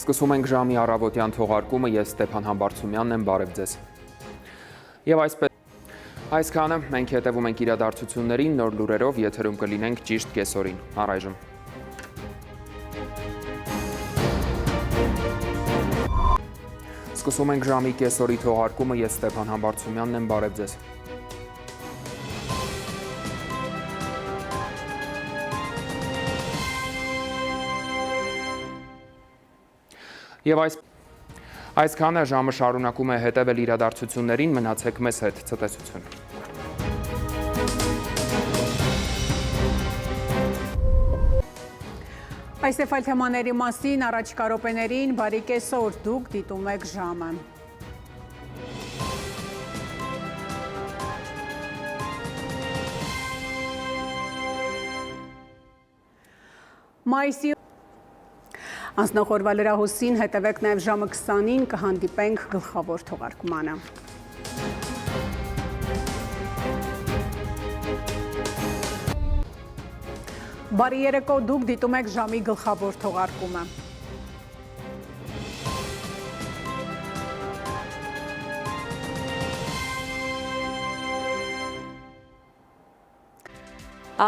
Սկսում ենք ժամի առավոտյան թողարկումը, ես Ստեփան Համբարձումյանն եմ, բարև ձեզ։ Եվ այսքանը մենք հետևում ենք իրադարձություններին, նոր լուրերով եթերում կլինենք ճիշտ կեսօրին։ Առայժմ։ Սկսում ենք ժամի կեսօրի թողարկումը, ես Ստեփան Համբարձումյանն եմ, բարև ձեզ։ Եվ այսքանը ժամը շարունակում է հետևել իրադարձություններին, մնացեք մեզ հետ, ցտեսություն։ Այսեփալ թեմաների մասին առաջիկա րոպեներին բարի կեսօր, դուք դիտում եք ժամը։ Մայիսի Անձնախորվա լրահոսին հետևեք նաև ժամը 20-ին կհանդիպենք գլխավոր թողարկմանը։ Բարի երեկո, դուք դիտում եք ժամի գլխավոր թողարկումը։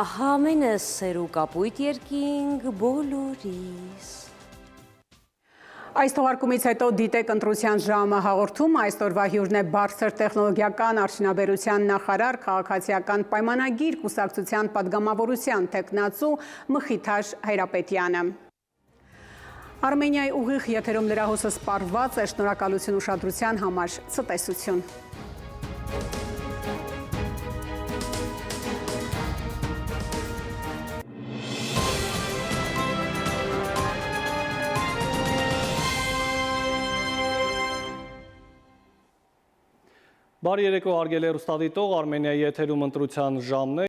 Ահա մենս սերու կապույտ երկինք բոլորիս։ Այս թողարկումից հետո դիտեք ընտրության ժամը հաղորդում, այսօրվա հյուրն է բարձր տեխնոլոգիական արդյունաբերության նախարար, քաղաքացիական պայմանագիր կուսակցության պատգամավորության թեկնածու Մխիթար Հայրապետյանը։ Արմենիայի ուղիղ եթերում լրահոսը սպառված է, շնորհակալություն ուշադրության համար, ցտեսություն։ Բարի երեկո, հարգելի հեռուստադիտող, Արմենիայի եթերում ընտրության ժամն է։